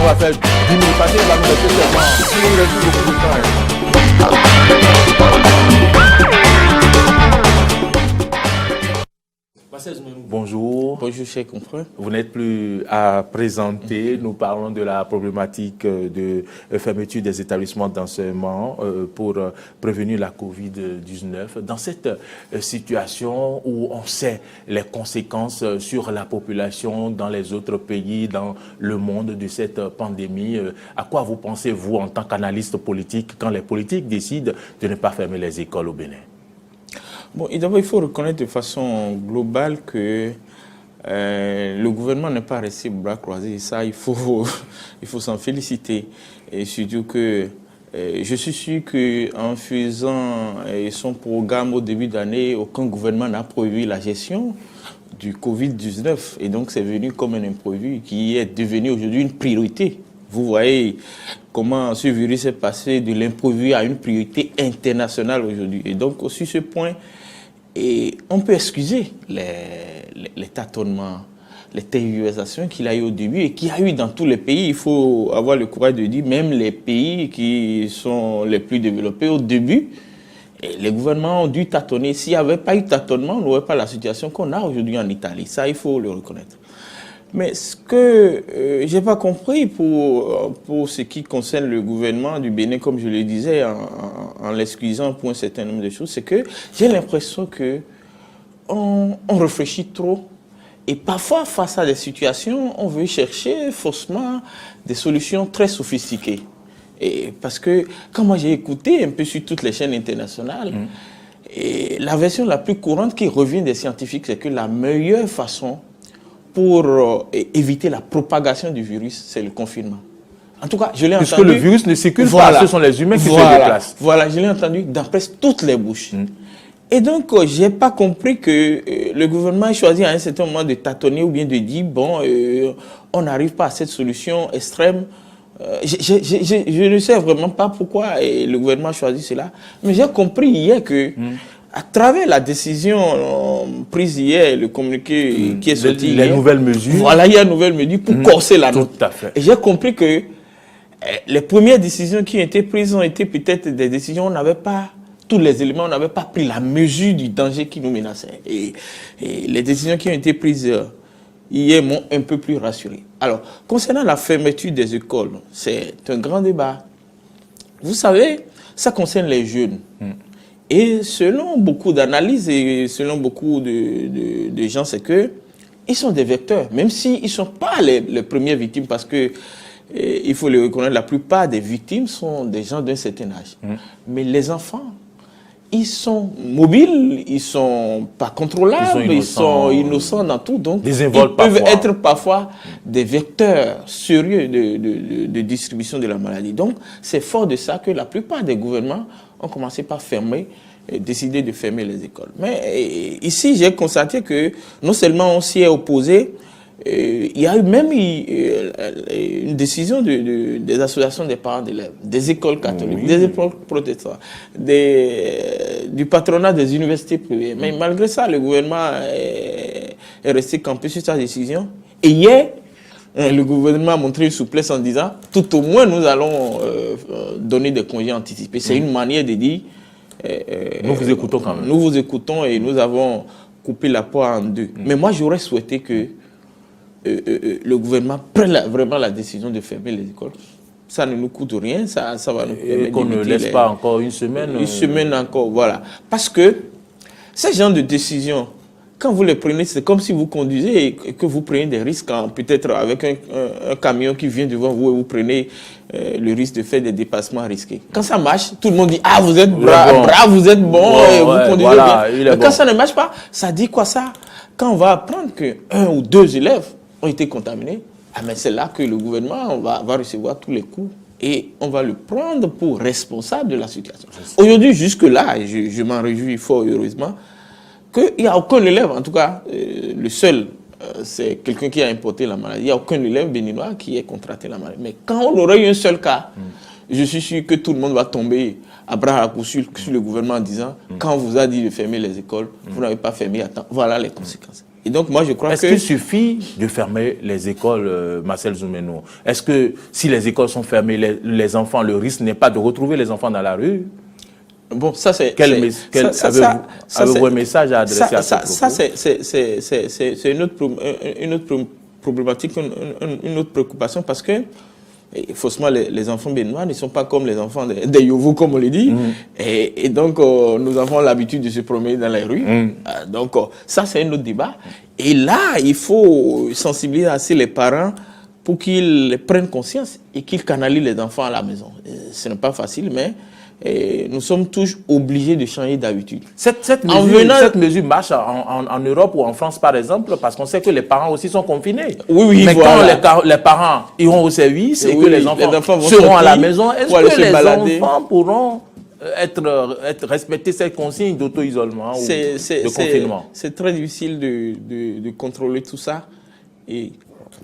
va faire 10 minutes passer, il va nous laisser seulement. Il nous reste beaucoup de temps. Bonjour. Bonjour, cher confrère. Vous n'êtes plus à présenter. Nous parlons de la problématique de fermeture des établissements d'enseignement pour prévenir la Covid-19. Dans cette situation où on sait les conséquences sur la population dans les autres pays, dans le monde de cette pandémie, à quoi vous pensez, vous, en tant qu'analyste politique, quand les politiques décident de ne pas fermer les écoles au Bénin? Bon, et d'abord, il faut reconnaître de façon globale que le gouvernement n'est pas resté bras croisés. Et ça, il faut s'en féliciter. Et surtout que je suis sûr qu'en faisant son programme au début d'année, aucun gouvernement n'a prévu la gestion du Covid-19. Et donc, c'est venu comme un imprévu qui est devenu aujourd'hui une priorité. Vous voyez comment ce virus est passé de l'imprévu à une priorité internationale aujourd'hui. Et donc, sur ce point, on peut excuser les tâtonnements, les tergiversations qu'il a eu au début et qu'il y a eu dans tous les pays. Il faut avoir le courage de dire, même les pays qui sont les plus développés au début, les gouvernements ont dû tâtonner. S'il n'y avait pas eu tâtonnement, on n'aurait pas la situation qu'on a aujourd'hui en Italie. Ça, il faut le reconnaître. Mais ce que je n'ai pas compris pour ce qui concerne le gouvernement du Bénin, comme je le disais, en l'excusant pour un certain nombre de choses, c'est que j'ai l'impression qu'on réfléchit trop. Et parfois, face à des situations, on veut chercher faussement des solutions très sophistiquées. Et parce que quand moi j'ai écouté un peu sur toutes les chaînes internationales, et la version la plus courante qui revient des scientifiques, c'est que la meilleure façon pour éviter la propagation du virus, c'est le confinement. En tout cas, je l'ai entendu... Puisque le virus ne circule pas, ce sont les humains qui se déplacent. Voilà, je l'ai entendu dans presque toutes les bouches. Et donc, je n'ai pas compris que le gouvernement a choisi à un certain moment de tâtonner ou bien de dire, bon, on n'arrive pas à cette solution extrême. Je ne sais vraiment pas pourquoi le gouvernement a choisi cela, mais j'ai compris hier que... À travers la décision prise hier, le communiqué qui est sorti hier, les nouvelles mesures. Voilà, il y a une nouvelle mesure pour corser la note. Tout à fait. Et j'ai compris que les premières décisions qui ont été prises ont été peut-être des décisions où on n'avait pas tous les éléments, on n'avait pas pris la mesure du danger qui nous menaçait. Et les décisions qui ont été prises hier m'ont un peu plus rassuré. Alors, concernant la fermeture des écoles, c'est un grand débat. Vous savez, ça concerne les jeunes. Et selon beaucoup d'analyses et selon beaucoup de gens, c'est qu'ils sont des vecteurs, même s'ils ne sont pas les premières victimes, parce que il faut le reconnaître, la plupart des victimes sont des gens d'un certain âge. Mais les enfants, ils sont mobiles, ils ne sont pas contrôlables, ils sont innocents dans tout. Donc, ils peuvent être parfois des vecteurs sérieux de distribution de la maladie. Donc, c'est fort de ça que la plupart des gouvernements ont commencé par décider de fermer les écoles. Mais ici, j'ai constaté que non seulement on s'y est opposé, il y a eu même une décision des associations des parents d'élèves, des écoles catholiques, des écoles protestantes, du patronat des universités privées. Mais malgré ça, le gouvernement est resté campé sur sa décision. Et hier, le gouvernement a montré une souplesse en disant tout au moins nous allons donner des congés anticipés. C'est une manière de dire nous vous écoutons quand même. Nous vous écoutons et nous avons coupé la poire en deux. Mais moi j'aurais souhaité que le gouvernement prenne vraiment la décision de fermer les écoles. Ça ne nous coûte rien, ça va nous permettre qu'on ne laisse pas encore une semaine. Une semaine encore, voilà. Parce que ces genres de décisions, quand vous les prenez, c'est comme si vous conduisez et que vous prenez des risques, peut-être avec un camion qui vient devant vous et vous prenez le risque de faire des dépassements risqués. Quand ça marche, tout le monde dit « Ah, vous êtes brave, vous êtes bon, vous conduisez bien. » Mais quand ça ne marche pas, ça dit quoi ça? Quand on va apprendre qu'un ou deux élèves ont été contaminés, mais c'est là que le gouvernement va recevoir tous les coups et on va le prendre pour responsable de la situation. Aujourd'hui, jusque-là, je m'en réjouis fort heureusement, qu'il n'y a aucun élève, en tout cas, le seul, c'est quelqu'un qui a importé la maladie. Il n'y a aucun élève béninois qui ait contracté la maladie. Mais quand on aurait eu un seul cas, je suis sûr que tout le monde va tomber à bras raccourcis sur le gouvernement en disant quand on vous a dit de fermer les écoles, vous n'avez pas fermé à temps. Voilà les conséquences. Et donc, moi, je crois Est-ce qu'il suffit de fermer les écoles, Marcel Zoumeno? Est-ce que si les écoles sont fermées, les enfants, le risque n'est pas de retrouver les enfants dans la rue? Bon, ça c'est... Avez-vous un message à adresser à ce propos? Ça, c'est une autre problématique, une autre préoccupation, parce que faussement, les enfants béninois ne sont pas comme les enfants des Yovo, comme on le dit. Et donc, nous avons l'habitude de se promener dans les rues. Donc, ça, c'est un autre débat. Et là, il faut sensibiliser assez les parents pour qu'ils prennent conscience et qu'ils canalisent les enfants à la maison. Ce n'est pas facile, mais nous sommes tous obligés de changer d'habitude. Cette mesure marche en Europe ou en France, par exemple, parce qu'on sait que les parents aussi sont confinés. Oui, mais voilà. Quand les parents iront au service et que les enfants seront à la maison, est-ce que les enfants pourront respecter ces consignes d'auto-isolement ou de confinement? C'est très difficile de contrôler tout ça. Et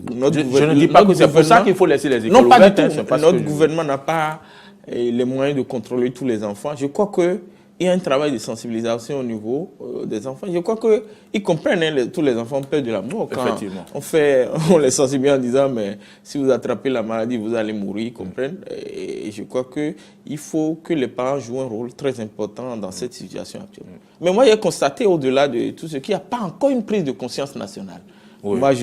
je ne dis pas que c'est pour ça qu'il faut laisser les écoles ouvertes. Non, pas du tout. Notre gouvernement n'a pas les moyens de contrôler tous les enfants. Je crois qu'il y a un travail de sensibilisation au niveau des enfants. Je crois qu'ils comprennent, tous les enfants peur de la mort. Quand on les sensibilise en disant, mais si vous attrapez la maladie, vous allez mourir, ils comprennent. Et je crois qu'il faut que les parents jouent un rôle très important dans cette situation actuelle. Mais moi, j'ai constaté, au-delà de tout ce qu'il n'y a pas encore une prise de conscience nationale. Moi,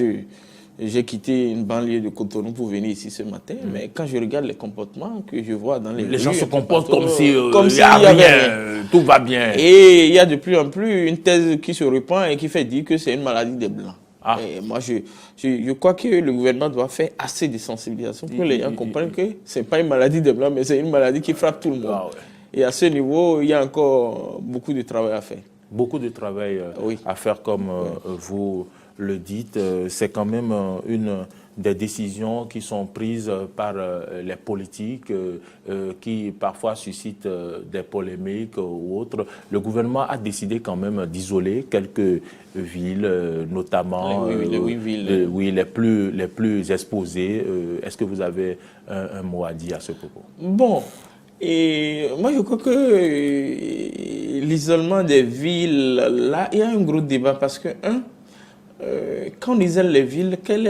j'ai quitté une banlieue de Cotonou pour venir ici ce matin, mais quand je regarde les comportements que je vois dans les rues, gens se comportent comme si il n'y a rien, tout va bien. Et il y a de plus en plus une thèse qui se répand et qui fait dire que c'est une maladie des Blancs. Et moi, je crois que le gouvernement doit faire assez de sensibilisation pour que les gens comprennent que ce n'est pas une maladie des Blancs, mais c'est une maladie qui frappe tout le monde. Et à ce niveau, il y a encore beaucoup de travail à faire. Beaucoup de travail à faire, comme vous le dites. C'est quand même une des décisions qui sont prises par les politiques qui parfois suscitent des polémiques ou autres. Le gouvernement a décidé quand même d'isoler quelques villes, notamment les plus exposées. Est-ce que vous avez un mot à dire à ce propos? Bon, et moi je crois que l'isolement des villes, là, il y a un gros débat parce que, quand on isole les villes, quel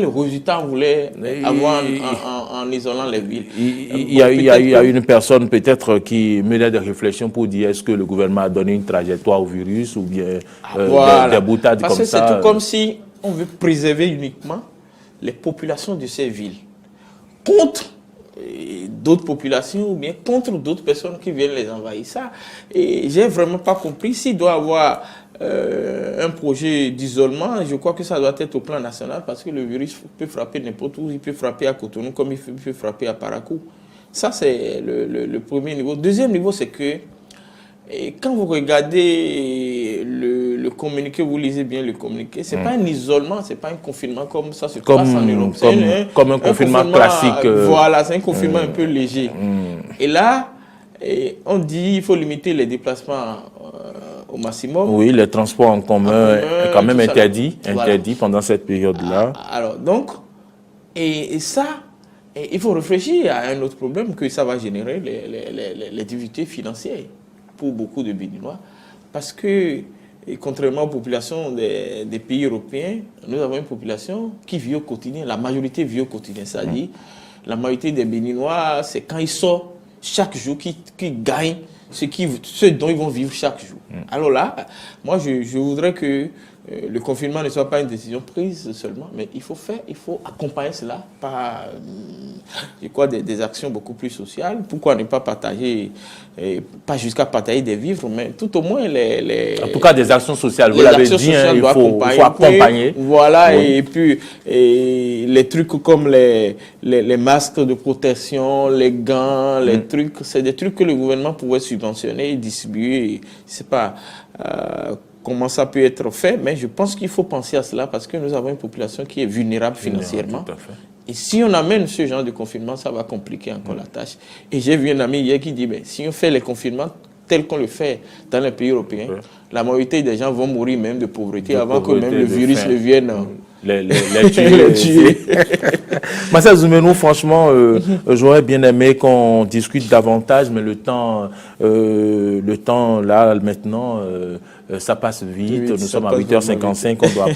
résultat on voulait avoir en isolant les villes? Il y a une personne peut-être qui menait des réflexions pour dire est-ce que le gouvernement a donné une trajectoire au virus ou bien des boutades comme ça. Parce que c'est tout comme si on veut préserver uniquement les populations de ces villes contre d'autres populations ou bien contre d'autres personnes qui viennent les envahir. Ça, et j'ai vraiment pas compris s'il doit avoir un projet d'isolement. Je crois que ça doit être au plan national parce que le virus peut frapper n'importe où. Il peut frapper à Cotonou comme il peut frapper à Parakou. Ça, c'est le premier niveau. Deuxième niveau, c'est que quand vous regardez le communiqué, vous lisez bien le communiqué, ce n'est pas un isolement, ce n'est pas un confinement comme ça se passe en Europe. Comme un confinement classique. Voilà, c'est un confinement un peu léger. Et là, on dit qu'il faut limiter les déplacements au maximum. Oui, les transports en commun est quand même interdit pendant cette période-là. Alors, donc, et ça, il faut réfléchir à un autre problème que ça va générer, les difficultés financières pour beaucoup de Béninois. Parce que, contrairement aux populations des pays européens, nous avons une population qui vit au quotidien. La majorité vit au quotidien. C'est-à-dire, la majorité des Béninois, c'est quand ils sortent chaque jour qui gagnent ce dont ils vont vivre chaque jour. Alors là, moi, je voudrais que le confinement ne soit pas une décision prise seulement, mais il faut accompagner cela par des actions beaucoup plus sociales. Pourquoi ne pas partager, pas jusqu'à partager des vivres, mais tout au moins en tout cas, des actions sociales. Vous l'avez dit, il faut accompagner. Voilà, oui. Et puis les trucs comme les masques de protection, les gants, les trucs, c'est des trucs que le gouvernement pouvait subventionner et distribuer. Je sais pas comment ça peut être fait, mais je pense qu'il faut penser à cela parce que nous avons une population qui est vulnérable financièrement. Tout à fait. Et si on amène ce genre de confinement, ça va compliquer encore la tâche. Et j'ai vu un ami hier qui dit, ben, si on fait les confinements tels qu'on le fait dans les pays européens, la majorité des gens vont mourir même de pauvreté avant que même le virus ne vienne les tuer. Marcel Zoumeno, franchement, j'aurais bien aimé qu'on discute davantage, mais le temps là, maintenant, ça passe vite. Oui, Nous sommes à 8h55, on doit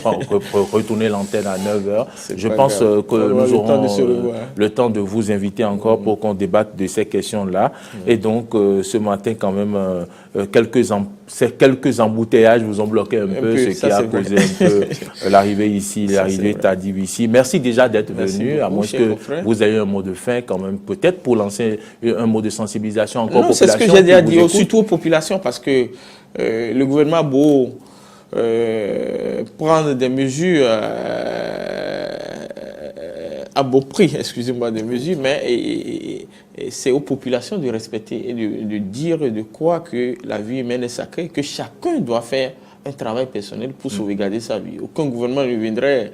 retourner l'antenne à 9h. Je pense que nous aurons le temps de vous inviter encore pour qu'on débatte de ces questions-là. Et donc, ce matin, quand même, quelques embouteillages vous ont bloqué un peu, ce qui a causé un peu l'arrivée ici, l'arrivée tardive ici. Merci déjà d'être venu, à moins que vous ayez un mot de fin quand même, peut-être pour lancer un mot de sensibilisation encore aux populations. C'est ce que j'ai déjà dit, surtout aux populations, parce que le gouvernement a beau prendre des mesures à beau prix, excusez-moi, des mesures, mais c'est aux populations de respecter et de dire de quoi que la vie humaine est sacrée, que chacun doit faire un travail personnel pour sauvegarder sa vie. Aucun gouvernement ne viendrait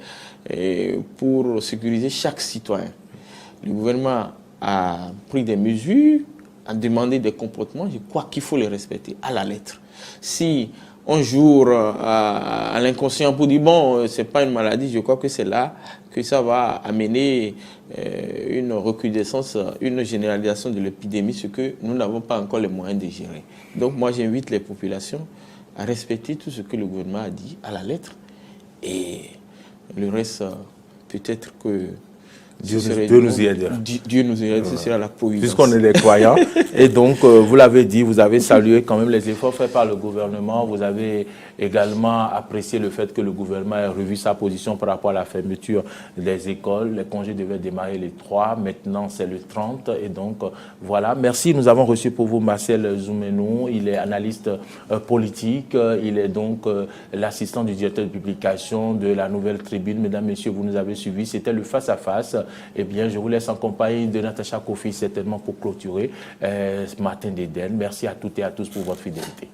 pour sécuriser chaque citoyen. Le gouvernement a pris des mesures, a demandé des comportements, je crois qu'il faut les respecter à la lettre. Si un jour à l'inconscient pour dire bon, c'est pas une maladie, je crois que c'est là que ça va amener une recrudescence, une généralisation de l'épidémie, ce que nous n'avons pas encore les moyens de gérer. Donc moi j'invite les populations à respecter tout ce que le gouvernement a dit à la lettre, et le reste peut-être que Dieu nous y aidera. Dieu nous y aidera, ce sera la providence. Puisqu'on est des croyants. Et donc, vous l'avez dit, vous avez salué quand même les efforts faits par le gouvernement. Vous avez également apprécié le fait que le gouvernement ait revu sa position par rapport à la fermeture des écoles. Les congés devaient démarrer les 3, maintenant c'est le 30. Et donc, voilà. Merci. Nous avons reçu pour vous Marcel Zoumenou. Il est analyste politique. Il est donc l'assistant du directeur de publication de la Nouvelle Tribune. Mesdames, Messieurs, vous nous avez suivis. C'était le face-à-face. Eh bien, je vous laisse en compagnie de Natacha Kofi, certainement pour clôturer ce matin d'Éden. Merci à toutes et à tous pour votre fidélité.